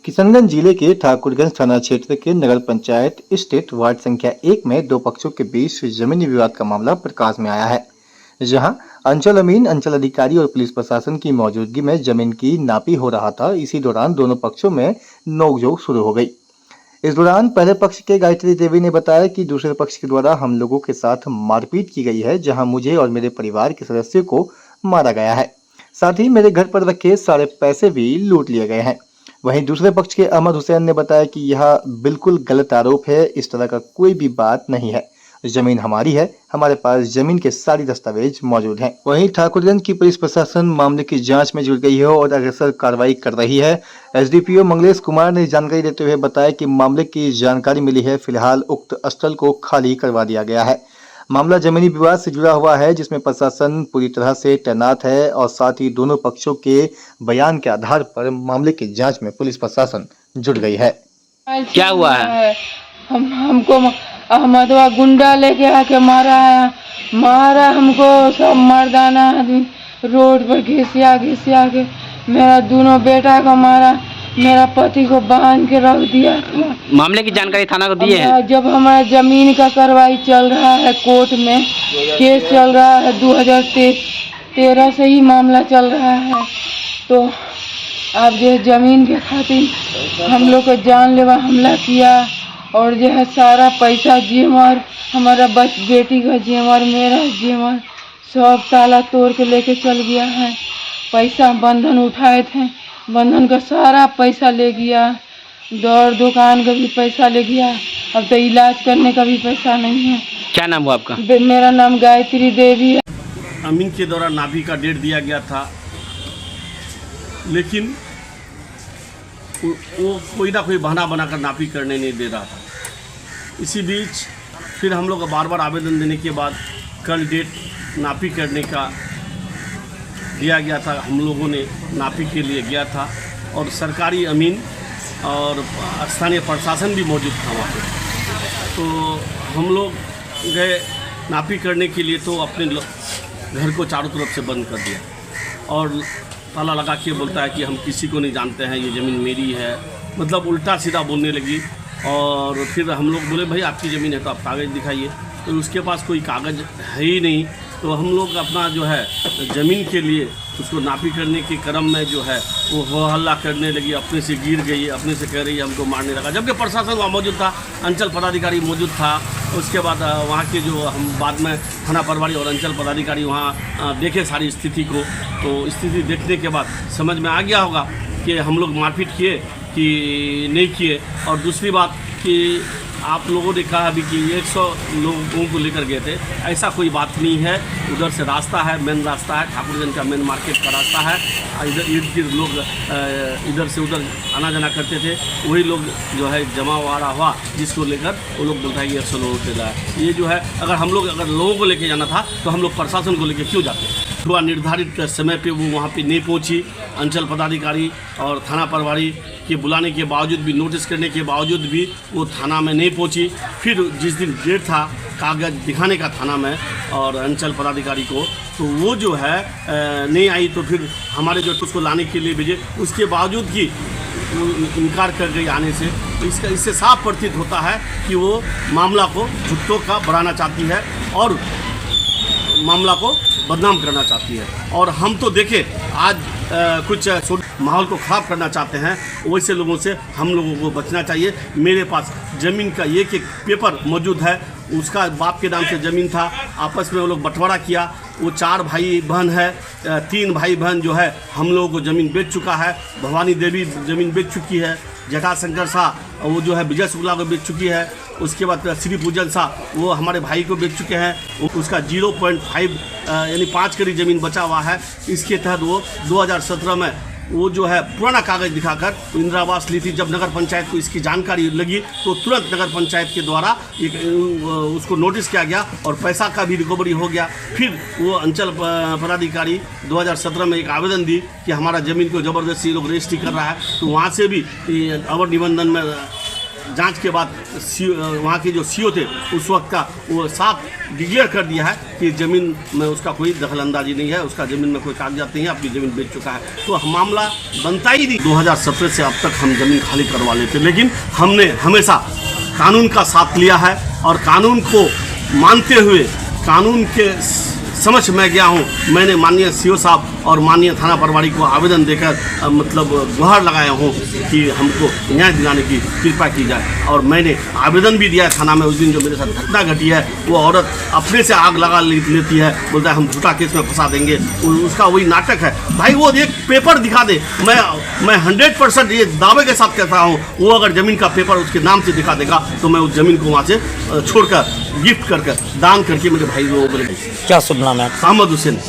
किशनगंज जिले के ठाकुरगंज थाना क्षेत्र के नगर पंचायत स्टेट वार्ड संख्या 1 में दो पक्षों के बीच जमीनी विवाद का मामला प्रकाश में आया है, जहां अंचल अमीन, अंचल अधिकारी और पुलिस प्रशासन की मौजूदगी में जमीन की नापी हो रहा था। इसी दौरान दोनों पक्षों में नोकझोंक शुरू हो गई। इस दौरान पहले पक्ष के गायत्री देवी ने बताया कि दूसरे पक्ष के द्वारा हम लोगों के साथ मारपीट की गई है, जहां मुझे और मेरे परिवार के सदस्यों को मारा गया है। साथ ही मेरे घर पर रखे सारे पैसे भी लूट लिए गए हैं। वहीं दूसरे पक्ष के अहमद हुसैन ने बताया कि यह बिल्कुल गलत आरोप है, इस तरह का कोई भी बात नहीं है। जमीन हमारी है, हमारे पास जमीन के सारी दस्तावेज मौजूद हैं। वहीं ठाकुरगंज की पुलिस प्रशासन मामले की जांच में जुट गई है और अग्रसर कार्रवाई कर रही है। एसडीपीओ मंगलेश कुमार ने जानकारी देते हुए बताया कि मामले की जानकारी मिली है। फिलहाल उक्त स्थल को खाली करवा दिया गया है। मामला जमीनी विवाद से जुड़ा हुआ है, जिसमें प्रशासन पूरी तरह से तैनात है और साथ ही दोनों पक्षों के बयान के आधार पर मामले की जांच में पुलिस प्रशासन जुट गई है। क्या हुआ है? हमको अहमदवा गुंडा लेके आके मारा हमको। सब मर्दाना आदमी रोड पर घिसिया के मेरा दोनों बेटा को मारा, मेरा पति को बांध के रख दिया। मामले की जानकारी थाना को दिए हैं? जब हमारा जमीन का कार्रवाई चल रहा है, कोर्ट में केस चल रहा है, 2013 से ही मामला चल रहा है। तो अब जो जमीन के खातिर हम लोग को जानलेवा हमला किया और जो है सारा पैसा जेवर, हमारा बेटी का जेवर, मेरा जेवर सब ताला तोड़ के लेके चल गया है। पैसा बंधन उठाए थे, बंधन का सारा पैसा ले गया। दौड़ दुकान का भी पैसा ले गया। अब तो इलाज करने का भी पैसा नहीं है। क्या नाम हुआ आपका? मेरा नाम गायत्री देवी है। अमीन के द्वारा नापी का डेट दिया गया था, लेकिन वो कोई ना कोई बहाना बनाकर नापी करने नहीं दे रहा था। इसी बीच फिर हम लोग बार बार आवेदन देने के बाद कल डेट नापी करने का दिया गया था। हम लोगों ने नापी के लिए गया था और सरकारी अमीन और स्थानीय प्रशासन भी मौजूद था वहाँ पे। तो हम लोग गए नापी करने के लिए, तो अपने घर को चारों तरफ से बंद कर दिया और ताला लगा के बोलता है कि हम किसी को नहीं जानते हैं, ये ज़मीन मेरी है। मतलब उल्टा सीधा बोलने लगी। और फिर हम लोग बोले भाई आपकी ज़मीन है तो आप कागज़ दिखाइए। तो उसके पास कोई कागज़ है ही नहीं। तो हम लोग अपना जो है ज़मीन के लिए उसको नापी करने के क्रम में जो है वो हो हल्ला करने लगी, अपने से गिर गई, अपने से कह रही है हमको मारने लगा। जबकि प्रशासन वहाँ मौजूद था, अंचल पदाधिकारी मौजूद था। उसके बाद वहाँ के जो हम बाद में थाना प्रभारी और अंचल पदाधिकारी वहाँ देखे सारी स्थिति को। तो स्थिति देखने के बाद समझ में आ गया होगा कि हम लोग मारपीट किए कि नहीं किए। और दूसरी बात कि आप लोगों ने कहा अभी कि 100 लोगों को लेकर गए थे, ऐसा कोई बात नहीं है। उधर से रास्ता है, मेन रास्ता है, ठाकुरगंज का मेन मार्केट का रास्ता है। इधर इर्द गिर्द लोग इधर से उधर आना जाना करते थे, वही लोग जो है जमा हुआ जिसको लेकर वो लोग बोलता है कि 100 लोगों को लाया। ये जो है अगर लोगों को लेके जाना था तो हम लोग प्रशासन को लेकर क्यों जाते? हुआ निर्धारित समय पे वो वहाँ पे नहीं पहुँची। अंचल पदाधिकारी और थाना प्रभारी के बुलाने के बावजूद भी, नोटिस करने के बावजूद भी वो थाना में नहीं पहुँची। फिर जिस दिन डेट था कागज़ दिखाने का थाना में और अंचल पदाधिकारी को, तो वो जो है नहीं आई। तो फिर हमारे जो उसको लाने के लिए भेजे, उसके बावजूद भी वो इनकार कर गई आने से। तो इससे साफ प्रतीत होता है कि वो मामला को झुट्टों का बढ़ाना चाहती है और मामला को बदनाम करना चाहती है। और हम तो देखें आज कुछ माहौल को ख़राब करना चाहते हैं, वैसे लोगों से हम लोगों को बचना चाहिए। मेरे पास ज़मीन का एक पेपर मौजूद है, उसका बाप के नाम से ज़मीन था, आपस में वो लोग बंटवारा किया। वो 4 भाई बहन है, 3 भाई बहन जो है हम लोगों को ज़मीन बेच चुका है। भवानी देवी ज़मीन बेच चुकी है, जटाशंकर शाह वो जो है विजय शुक्ला को बेच चुकी है। उसके बाद श्री पूजन शाह वो हमारे भाई को बेच चुके हैं। उसका 0.5 यानी 5 कड़ी ज़मीन बचा हुआ है। इसके तहत वो 2017 में वो जो है पुराना कागज़ दिखाकर इंदिरा आवास ली थी। जब नगर पंचायत को इसकी जानकारी लगी तो तुरंत नगर पंचायत के द्वारा उसको नोटिस किया गया और पैसा का भी रिकवरी हो गया। फिर वो अंचल पदाधिकारी 2017 में एक आवेदन दी कि हमारा ज़मीन को ज़बरदस्ती लोग रजिस्ट्री कर रहा है। तो वहाँ से भी अवर निबंधन में जांच के बाद वहाँ के जो सीओ थे उस वक्त का वो साफ डिक्लेयर कर दिया है कि ज़मीन में उसका कोई दखल अंदाजी नहीं है, उसका ज़मीन में कोई कागजात नहीं है, अपनी ज़मीन बेच चुका है। तो मामला बनता ही नहीं। 2017 से अब तक हम ज़मीन खाली करवा लेते, लेकिन हमने हमेशा कानून का साथ लिया है और कानून को मानते हुए कानून के समझ मैं गया हूँ। मैंने माननीय सीओ साहब और माननीय थाना प्रभारी को आवेदन देकर मतलब गुहार लगाया हूँ कि हमको न्याय दिलाने की कृपा की जाए। और मैंने आवेदन भी दिया है थाना में। उस दिन जो मेरे साथ घटना घटी है वो औरत अपने से आग लगा लेती है, बोलता है हम झूठा केस में फंसा देंगे, उसका वही नाटक है। भाई वो एक पेपर दिखा दे, मैं 100% ये दावे के साथ कहता हूँ, वो अगर ज़मीन का पेपर उसके नाम से दिखा देगा तो मैं उस ज़मीन को वहाँ से छोड़कर गिफ्ट करके दान करके मेरे भाई लोगों को। क्या शुभ नाम है? अहमद हुसैन।